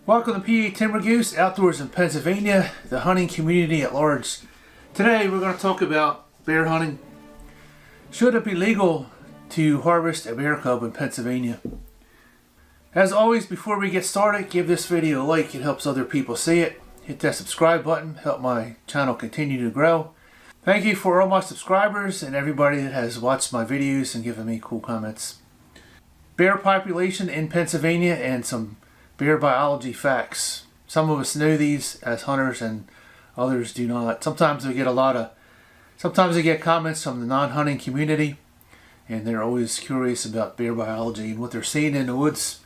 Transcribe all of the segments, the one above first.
Welcome to PA Timber Goose Outdoors in Pennsylvania, the hunting community at large. Today we're going to talk about bear hunting. Should it be legal to harvest a bear cub in Pennsylvania? As always, before we get started, give this video a like. It helps other people see it. Hit that subscribe button, help my channel continue to grow. Thank you for all my subscribers and everybody that has watched my videos and given me cool comments. Bear population in Pennsylvania and some bear biology facts. Some of us know these as hunters and others do not. Sometimes we get comments from the non-hunting community, and they're always curious about bear biology and what they're seeing in the woods.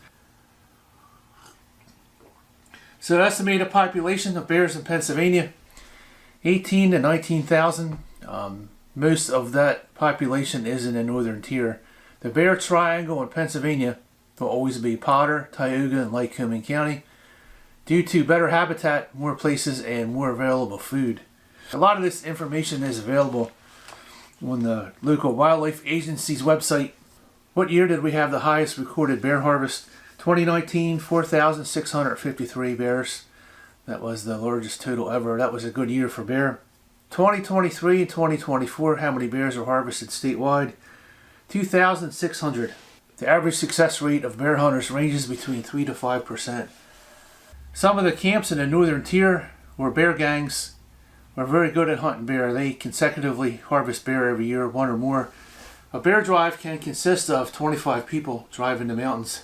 So the estimated population of bears in Pennsylvania, 18 to 19,000. Most of that population is in the northern tier. The bear triangle in Pennsylvania will always be Potter, Tioga, and Lycoming County due to better habitat, more places, and more available food. A lot of this information is available on the local wildlife agency's website. What year did we have the highest recorded bear harvest? 2019, 4,653 bears. That was the largest total ever. That was a good year for bear. 2023 and 2024, how many bears were harvested statewide? 2,600. The average success rate of bear hunters ranges between 3 to 5%. Some of the camps in the northern tier where bear gangs are very good at hunting bear. They consecutively harvest bear every year, one or more. A bear drive can consist of 25 people driving the mountains.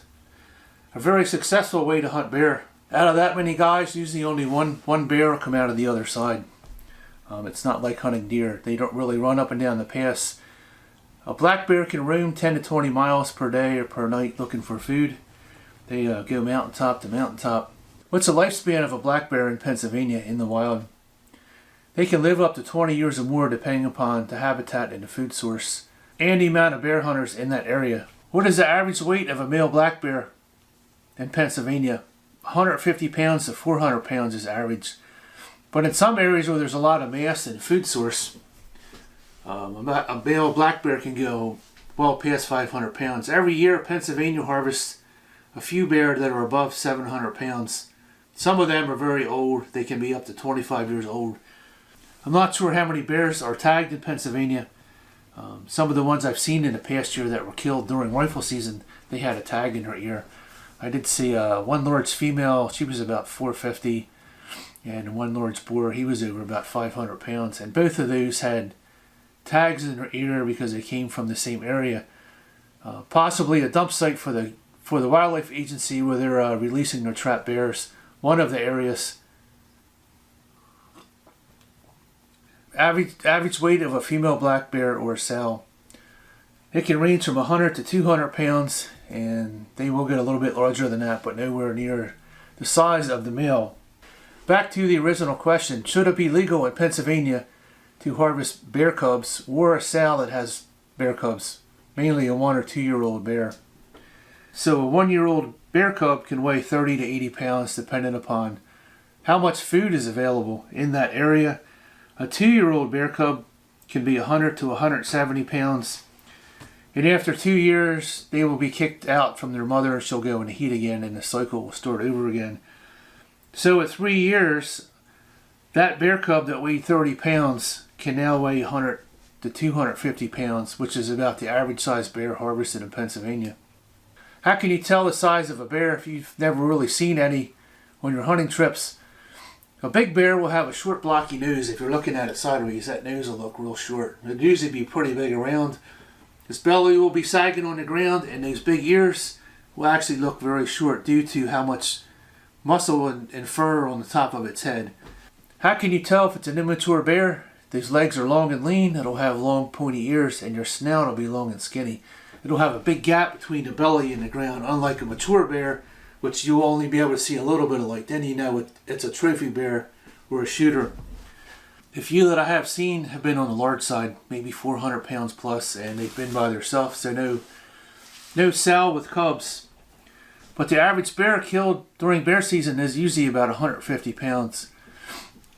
A very successful way to hunt bear. Out of that many guys, usually only one bear will come out of the other side. It's not like hunting deer. They don't really run up and down the pass. A black bear can roam 10 to 20 miles per day or per night looking for food. They go mountaintop to mountaintop. What's the lifespan of a black bear in Pennsylvania in the wild? They can live up to 20 years or more depending upon the habitat and the food source and the amount of bear hunters in that area. What is the average weight of a male black bear in Pennsylvania? 150 pounds to 400 pounds is average. But in some areas where there's a lot of mass and food source, a male black bear can go well past 500 pounds. Every year, Pennsylvania harvests a few bear that are above 700 pounds. Some of them are very old. They can be up to 25 years old. I'm not sure how many bears are tagged in Pennsylvania. Some of the ones I've seen in the past year that were killed during rifle season, they had a tag in her ear. I did see one large female. She was about 450, and one large boar. He was over about 500 pounds, and both of those had tags in her ear because they came from the same area. Possibly a dump site for the wildlife agency where they're releasing their trapped bears. One of the areas. Average weight of a female black bear or sow. It can range from 100 to 200 pounds, and they will get a little bit larger than that, but nowhere near the size of the male. Back to the original question, should it be legal in Pennsylvania to harvest bear cubs or a sow that has bear cubs, mainly a 1 or 2 year old bear? So a 1 year old bear cub can weigh 30 to 80 pounds depending upon how much food is available in that area. A 2 year old bear cub can be 100 to 170 pounds. And after 2 years, they will be kicked out from their mother. She'll go in the heat again and the cycle will start over again. So at 3 years, that bear cub that weighed 30 pounds can now weigh 100 to 250 pounds, which is about the average size bear harvested in Pennsylvania. How can you tell the size of a bear if you've never really seen any on your hunting trips? A big bear will have a short blocky nose. If you're looking at it sideways, that nose will look real short. It'll usually be pretty big around. His belly will be sagging on the ground, and those big ears will actually look very short due to how much muscle and fur on the top of its head. How can you tell if it's an immature bear? These legs are long and lean. It'll have long pointy ears, and your snout will be long and skinny. It'll have a big gap between the belly and the ground, unlike a mature bear, which you'll only be able to see a little bit of light. Then you know it's a trophy bear or a shooter. The few that I have seen have been on the large side, maybe 400 pounds plus, and they've been by themselves, so no sow with cubs. But the average bear killed during bear season is usually about 150 pounds.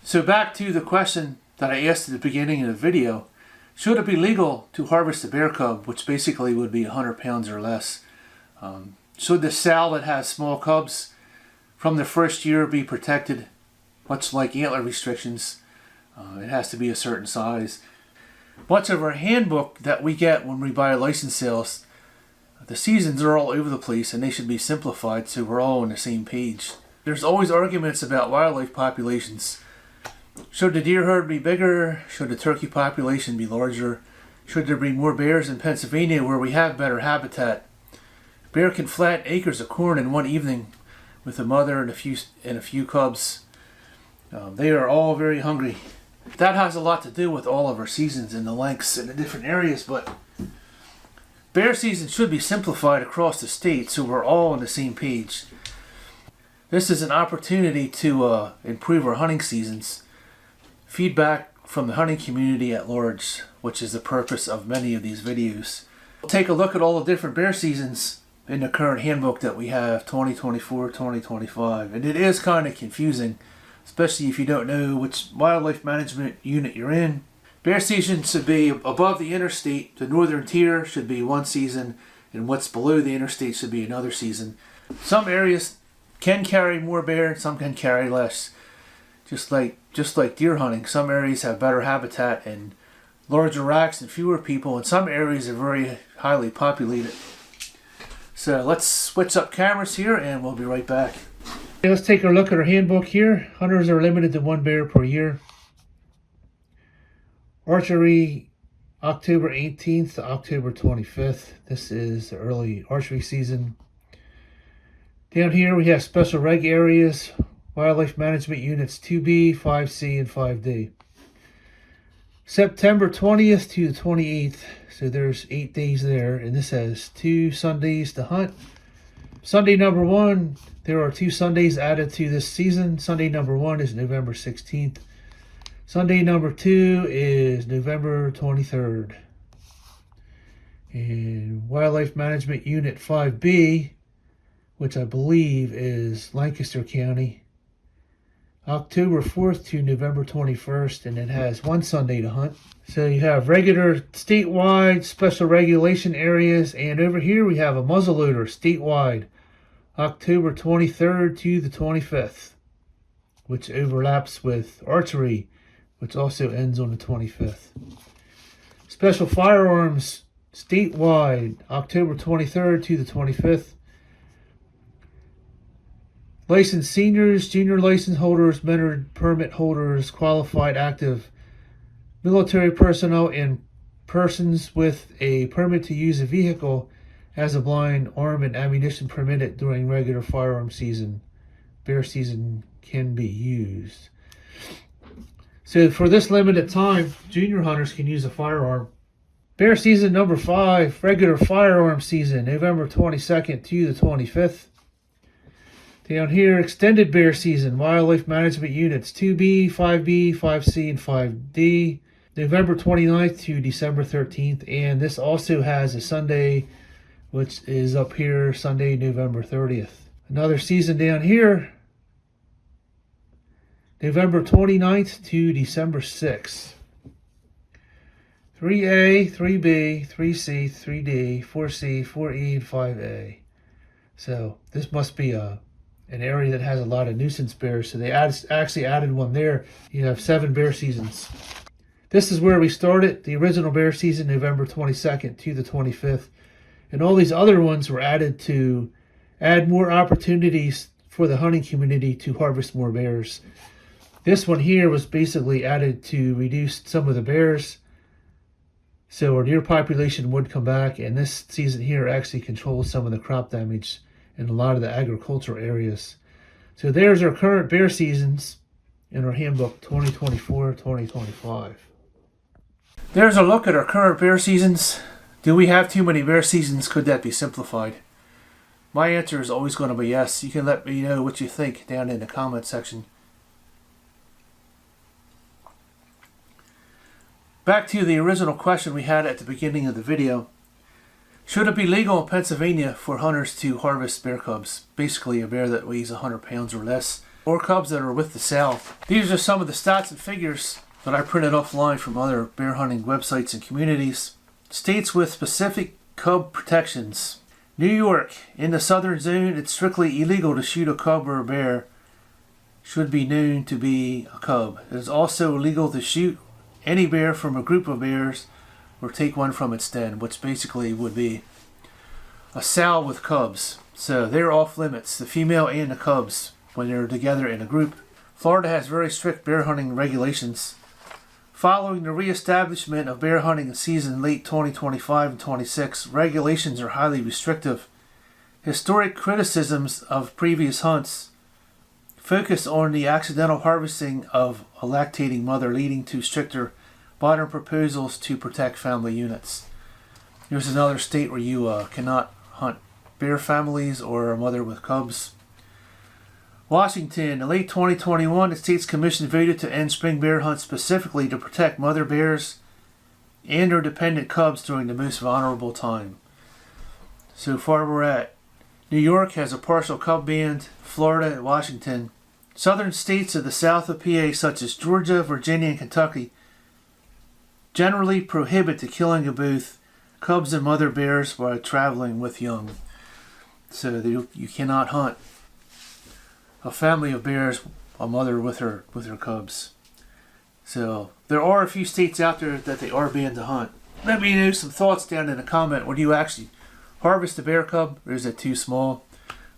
So back to the question that I asked at the beginning of the video, should it be legal to harvest a bear cub, which basically would be 100 pounds or less? Should the sow that has small cubs from the first year be protected, much like antler restrictions. It has to be a certain size. Much of our handbook that we get when we buy license sales, the seasons are all over the place and they should be simplified so we're all on the same page. There's always arguments about wildlife populations. Should the deer herd be bigger? Should the turkey population be larger? Should there be more bears in Pennsylvania where we have better habitat? Bear can flatten acres of corn in one evening with a mother and a few cubs. They are all very hungry. That has a lot to do with all of our seasons and the lengths in the different areas, but bear season should be simplified across the state so we're all on the same page. This is an opportunity to improve our hunting seasons. Feedback from the hunting community at large, which is the purpose of many of these videos. We'll take a look at all the different bear seasons in the current handbook that we have, 2024, 2025. And it is kind of confusing, especially if you don't know which wildlife management unit you're in. Bear season should be above the interstate. The northern tier should be one season, and what's below the interstate should be another season. Some areas can carry more bear, some can carry less. Just like deer hunting, some areas have better habitat and larger racks and fewer people, and some areas are very highly populated. So let's switch up cameras here and we'll be right back. Okay, let's take a look at our handbook here. Hunters are limited to 1 bear per year. Archery, October 18th to October 25th. This is the early archery season. Down here we have special reg areas, wildlife management units 2B, 5C, and 5D. September 20th to the 28th, so there's 8 days there, and this has 2 Sundays to hunt. Sunday number 1, there are 2 Sundays added to this season. Sunday number 1 is November 16th. Sunday number 2 is November 23rd. And Wildlife Management Unit 5B, which I believe is Lancaster County, October 4th to November 21st, and it has 1 Sunday to hunt. So you have regular statewide special regulation areas, and over here we have a muzzleloader statewide, October 23rd to the 25th, which overlaps with archery, which also ends on the 25th. Special firearms statewide, October 23rd to the 25th. Licensed seniors, junior license holders, mentor permit holders, qualified active military personnel, and persons with a permit to use a vehicle as a blind, arm, and ammunition permitted during regular firearm season. Bear season can be used. So for this limited time, junior hunters can use a firearm. Bear season number 5, regular firearm season, November 22nd to the 25th. Down here, extended bear season, wildlife management units 2B, 5B, 5C, and 5D, November 29th to December 13th. And this also has a Sunday, which is up here, Sunday, November 30th. Another season down here, November 29th to December 6th. 3A, 3B, 3C, 3D, 4C, 4E, and 5A. So this must be an area that has a lot of nuisance bears. So they actually added one there. You have 7 bear seasons. This is where we started. The original bear season, November 22nd to the 25th. And all these other ones were added to add more opportunities for the hunting community to harvest more bears. This one here was basically added to reduce some of the bears, so our deer population would come back, and this season here actually controls some of the crop damage in a lot of the agricultural areas. So there's our current bear seasons in our handbook 2024-2025. There's a look at our current bear seasons. Do we have too many bear seasons? Could that be simplified? My answer is always going to be yes. You can let me know what you think down in the comment section. Back to the original question we had at the beginning of the video. Should it be legal in Pennsylvania for hunters to harvest bear cubs? Basically a bear that weighs 100 pounds or less, or cubs that are with the sow. These are some of the stats and figures that I printed offline from other bear hunting websites and communities. States with specific cub protections. New York. In the southern zone, it's strictly illegal to shoot a cub or a bear. Should be known to be a cub. It is also illegal to shoot any bear from a group of bears or take one from its den, which basically would be a sow with cubs. So they're off limits, the female and the cubs, when they're together in a group. Florida has very strict bear hunting regulations. Following the reestablishment of bear hunting season in late 2025 and 26, regulations are highly restrictive. Historic criticisms of previous hunts focus on the accidental harvesting of a lactating mother, leading to stricter modern proposals to protect family units. Here's another state where you cannot hunt bear families or a mother with cubs. Washington. In late 2021, the state's commission voted to end spring bear hunts specifically to protect mother bears and their dependent cubs during the most vulnerable time. So far we're at New York has a partial cub ban, Florida and Washington. Southern states of the south of PA, such as Georgia, Virginia, and Kentucky, generally prohibit the killing of both cubs and mother bears while traveling with young. So you cannot hunt a family of bears, a mother with her cubs. So there are a few states out there that they are banned to hunt. Let me know some thoughts down in the comment. Would you actually harvest a bear cub, or is it too small?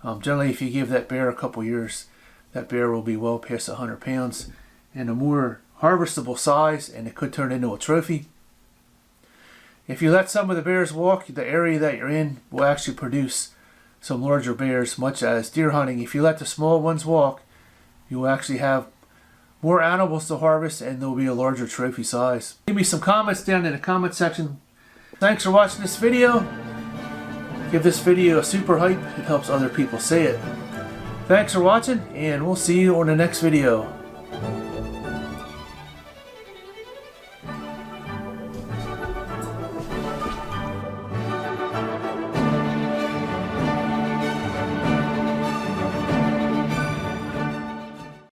Generally, if you give that bear a couple years, that bear will be well past 100 pounds and a more harvestable size, and it could turn into a trophy. If you let some of the bears walk, the area that you're in will actually produce some larger bears, much as deer hunting. If you let the small ones walk, you will actually have more animals to harvest and there will be a larger trophy size. Leave me some comments down in the comment section. Thanks for watching this video. Give this video a super hype. It helps other people see it. Thanks for watching, and we'll see you on the next video.